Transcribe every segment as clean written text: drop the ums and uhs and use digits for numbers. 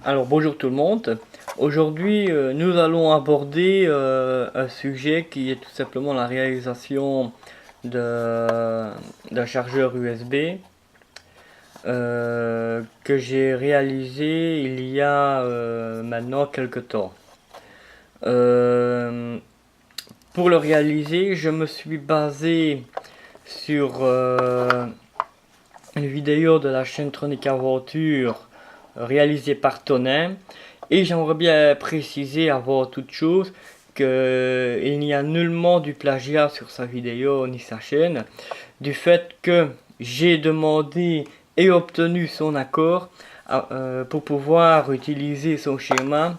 Alors bonjour tout le monde. Aujourd'hui nous allons aborder un sujet qui est tout simplement la réalisation d'un chargeur USB que j'ai réalisé il y a maintenant quelques temps. Euh, pour le réaliser, je me suis basé sur une vidéo de la chaîne Tronic Aventure réalisée par Tonin. Et j'aimerais bien préciser avant toute chose qu'il n'y a nullement du plagiat sur sa vidéo ni sa chaîne, du fait que j'ai demandé et obtenu son accord pour pouvoir utiliser son schéma,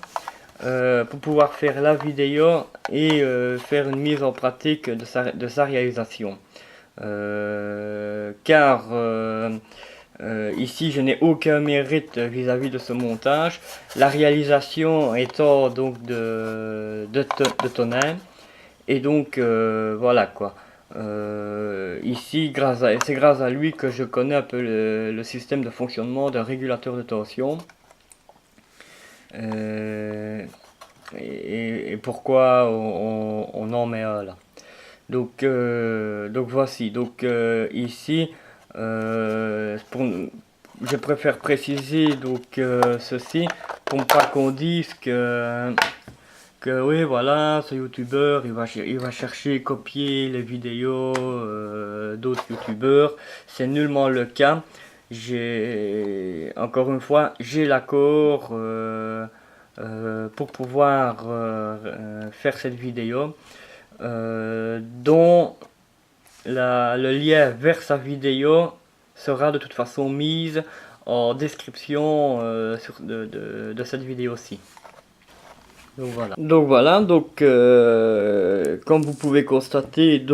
pour pouvoir faire la vidéo et faire une mise en pratique de sa réalisation. Car ici, je n'ai aucun mérite vis-à-vis de ce montage. La réalisation étant donc de Tonin. Et donc, voilà quoi. Ici, c'est grâce à lui que je connais un peu le système de fonctionnement d'un régulateur de tension. Euh, et pourquoi on en met un là. Donc voici. Ici, je préfère préciser ceci pour ne pas qu'on dise que oui voilà ce youtubeur il va chercher copier les vidéos d'autres youtubeurs. C'est nullement le cas. J'ai encore une fois j'ai l'accord pour pouvoir faire cette vidéo dont le lien vers sa vidéo sera de toute façon mise en description de cette vidéo-ci. Comme vous pouvez constater,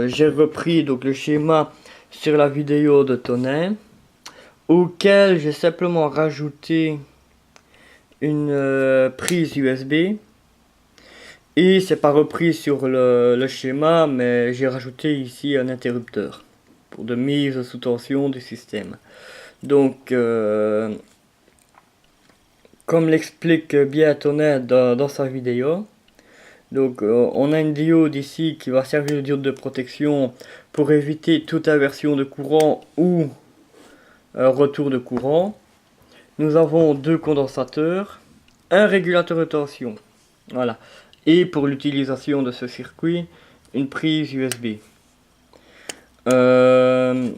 j'ai repris le schéma sur la vidéo de Tonin, auquel j'ai simplement rajouté une prise USB. Et c'est pas repris sur le schéma, mais j'ai rajouté ici un interrupteur pour de mise sous tension du système. Donc, comme l'explique bien Tonin dans sa vidéo, on a une diode ici qui va servir de diode de protection pour éviter toute inversion de courant ou retour de courant. Nous avons deux condensateurs, un régulateur de tension. Voilà. Et pour l'utilisation de ce circuit, une prise USB. Le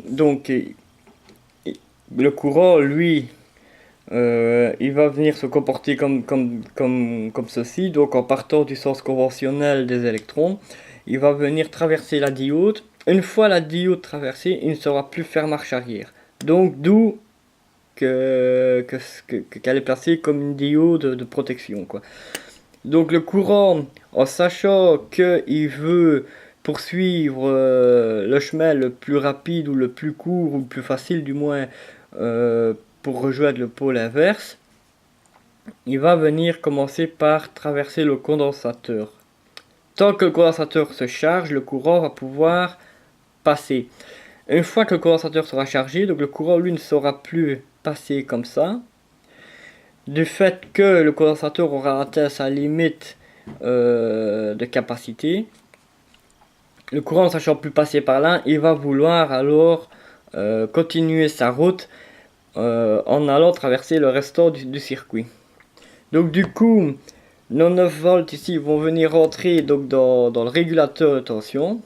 courant, lui, il va venir se comporter comme ceci. Donc en partant du sens conventionnel des électrons, il va venir traverser la diode. Une fois la diode traversée, il ne saura plus faire marche arrière. Donc d'où qu'elle est placée comme une diode de protection, quoi. Donc le courant, en sachant qu'il veut poursuivre le chemin le plus rapide ou le plus court ou le plus facile du moins pour rejoindre le pôle inverse, il va venir commencer par traverser le condensateur. Tant que le condensateur se charge, le courant va pouvoir passer. Une fois que le condensateur sera chargé, donc le courant lui ne saura plus passer comme ça. Du fait que le condensateur aura atteint sa limite de capacité, le courant ne sachant plus passer par là, il va vouloir alors continuer sa route en allant traverser le restant du circuit. Donc du coup, nos 9 volts ici vont venir rentrer dans le régulateur de tension.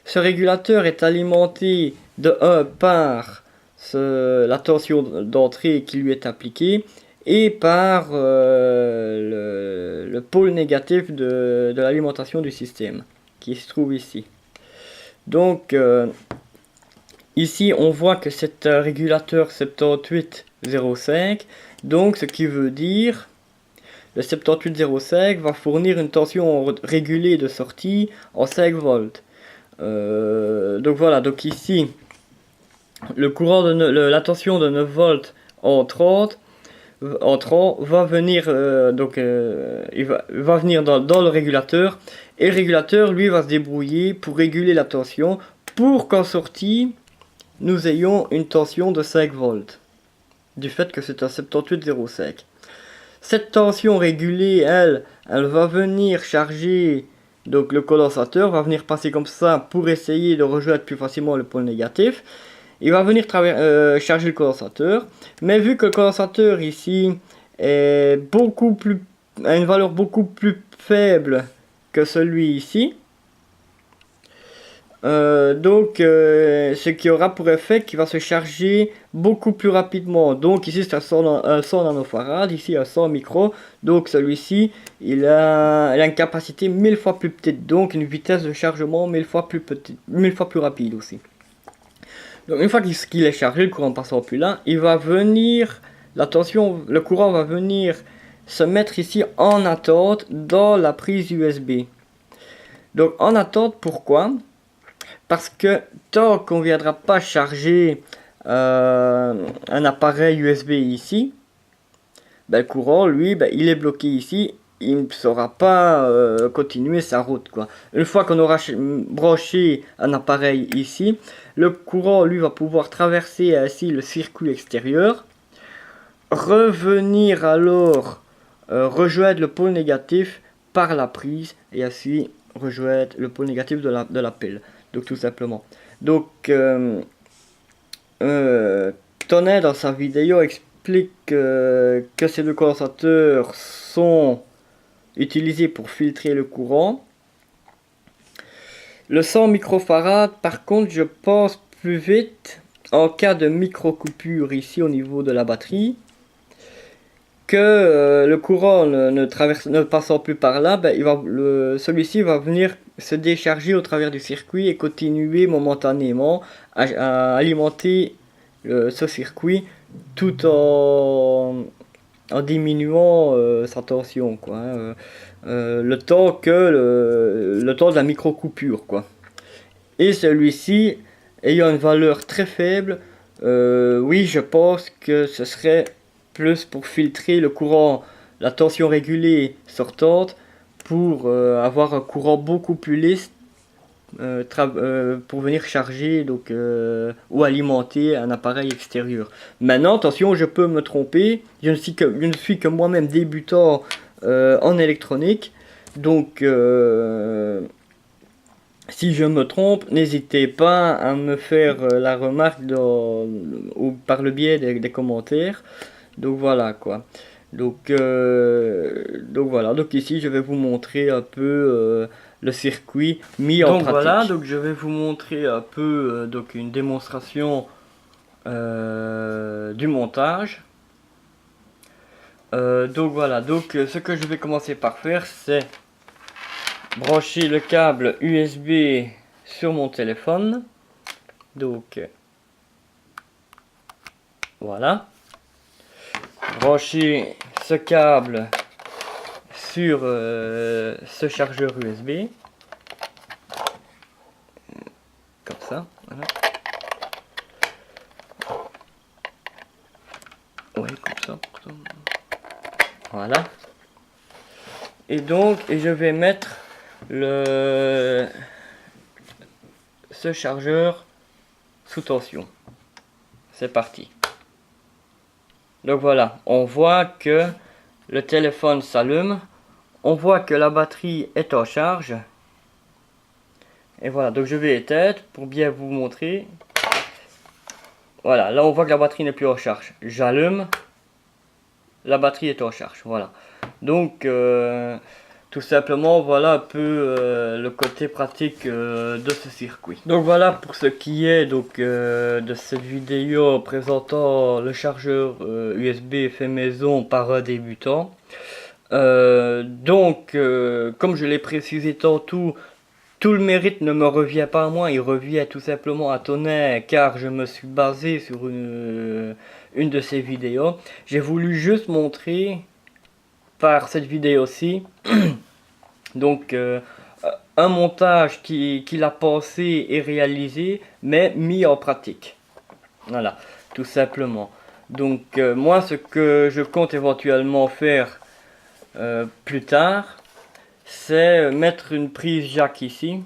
Ce régulateur est alimenté de 1 par la tension d'entrée qui lui est appliquée et par le pôle négatif de l'alimentation du système qui se trouve ici. Donc ici on voit que c'est un régulateur 7805, donc ce qui veut dire le 7805 va fournir une tension régulée de sortie en 5 volts. Donc voilà, donc ici le courant la tension de 9 volts entrant va venir il va venir dans le régulateur, et le régulateur lui va se débrouiller pour réguler la tension pour qu'en sortie nous ayons une tension de 5 volts du fait que c'est un 7805. Cette tension régulée, elle va venir charger, donc le condensateur va venir passer comme ça pour essayer de rejoindre plus facilement le pôle négatif. Il va venir charger le condensateur, mais vu que le condensateur ici est a une valeur beaucoup plus faible que celui ici, ce qui aura pour effet qu'il va se charger beaucoup plus rapidement. Donc ici c'est un 100 nanofarad, ici un 100 micro. Donc celui-ci il a une capacité 1000 fois plus petite, donc une vitesse de chargement 1000 fois plus petite, 1000 fois plus rapide aussi. Donc une fois qu'il est chargé, le courant passant plus là, il va venir, le courant va venir se mettre ici en attente dans la prise USB. Donc en attente, pourquoi? Parce que tant qu'on ne viendra pas charger un appareil USB ici, ben, le courant, lui, ben, il est bloqué ici. Il ne saura pas continuer sa route, quoi. Une fois qu'on aura branché un appareil ici, le courant, lui, va pouvoir traverser ainsi le circuit extérieur, revenir alors rejoindre le pôle négatif par la prise et ainsi rejoindre le pôle négatif de la pile. Donc tout simplement. Donc Tonnet dans sa vidéo explique que ces deux condensateurs sont utilisés pour filtrer le courant. Le 100 microfarad par contre je pense plus vite en cas de micro-coupure ici au niveau de la batterie, que le courant ne passant plus par là, ben, celui-ci va venir se décharger au travers du circuit et continuer momentanément à alimenter ce circuit tout en diminuant sa tension, quoi, le temps de la micro coupure, quoi. Et celui-ci ayant une valeur très faible, oui, je pense que ce serait plus pour filtrer le courant, la tension régulée sortante, pour avoir un courant beaucoup plus lisse pour venir charger donc, ou alimenter un appareil extérieur. Maintenant, attention, je peux me tromper, je ne suis que moi-même débutant en électronique, donc si je me trompe, n'hésitez pas à me faire la remarque par le biais des commentaires. Donc voilà quoi. Donc voilà. Donc ici je vais vous montrer un peu le circuit mis en pratique. Voilà. Donc je vais vous montrer un peu donc une démonstration du montage. Donc voilà. Donc ce que je vais commencer par faire, c'est brancher le câble USB sur mon téléphone. Donc voilà. Brancher ce câble sur ce chargeur USB. Comme ça. Voilà. Ouais, comme ça. Voilà. Et donc, je vais mettre ce chargeur sous tension. C'est parti. Donc voilà, on voit que le téléphone s'allume, on voit que la batterie est en charge. Et voilà, donc je vais éteindre pour bien vous montrer. Voilà, là on voit que la batterie n'est plus en charge. J'allume, la batterie est en charge. Voilà. Donc tout simplement, voilà un peu le côté pratique de ce circuit. Donc voilà pour ce qui est donc de cette vidéo présentant le chargeur USB fait maison par un débutant. Donc comme je l'ai précisé tantôt, tout le mérite ne me revient pas à moi, il revient tout simplement à Tonnet, car je me suis basé sur une de ses vidéos. J'ai voulu juste montrer par cette vidéo-ci donc un montage qu'il a pensé et réalisé, mais mis en pratique. Voilà, tout simplement. Donc moi, ce que je compte éventuellement faire plus tard, c'est mettre une prise jack ici,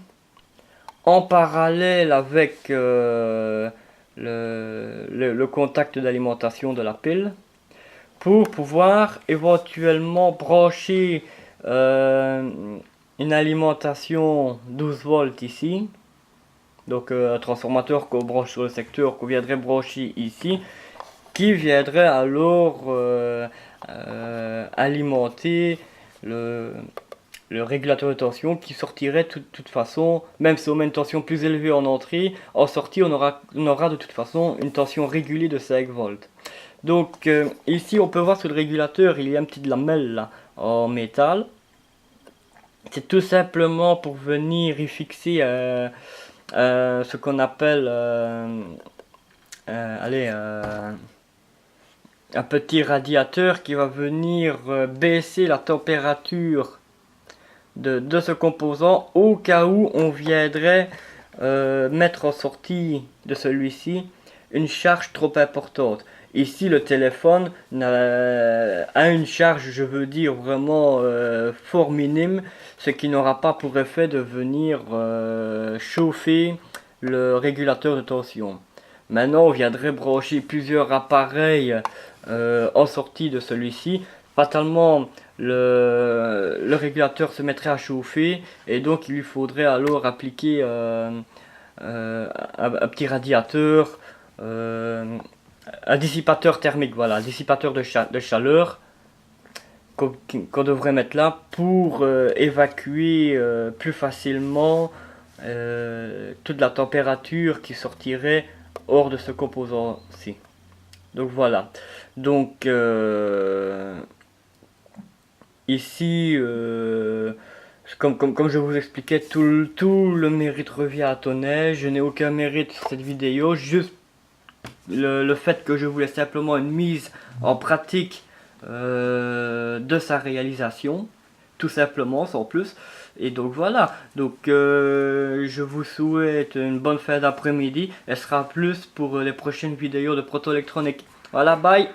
en parallèle avec le contact d'alimentation de la pile, pour pouvoir éventuellement brancher une alimentation 12 volts ici. Donc un transformateur qu'on branche sur le secteur, qu'on viendrait brancher ici, qui viendrait alors alimenter le, le régulateur de tension qui sortirait de toute façon, même si on met une tension plus élevée en entrée, en sortie on aura de toute façon une tension régulée de 5 volts. Donc ici on peut voir sur le régulateur il y a une petite lamelle là, en métal. C'est tout simplement pour venir y fixer ce qu'on appelle allez, un petit radiateur qui va venir baisser la température de ce composant au cas où on viendrait mettre en sortie de celui-ci une charge trop importante. Ici le téléphone a une charge, je veux dire vraiment fort minime, ce qui n'aura pas pour effet de venir chauffer le régulateur de tension. Maintenant on viendrait brancher plusieurs appareils en sortie de celui-ci. Fatalement le régulateur se mettrait à chauffer et donc il lui faudrait alors appliquer un petit radiateur, un dissipateur thermique, voilà, un dissipateur de chaleur qu'on devrait mettre là pour évacuer plus facilement toute la température qui sortirait hors de ce composant-ci. Donc voilà. Donc ici, comme je vous expliquais, tout le mérite revient à Tonnet. Je n'ai aucun mérite sur cette vidéo, juste le fait que je voulais simplement une mise en pratique de sa réalisation, tout simplement, sans plus. Et donc voilà, donc je vous souhaite une bonne fin d'après-midi. Elle sera plus pour les prochaines vidéos de proto-électronique. Voilà, bye!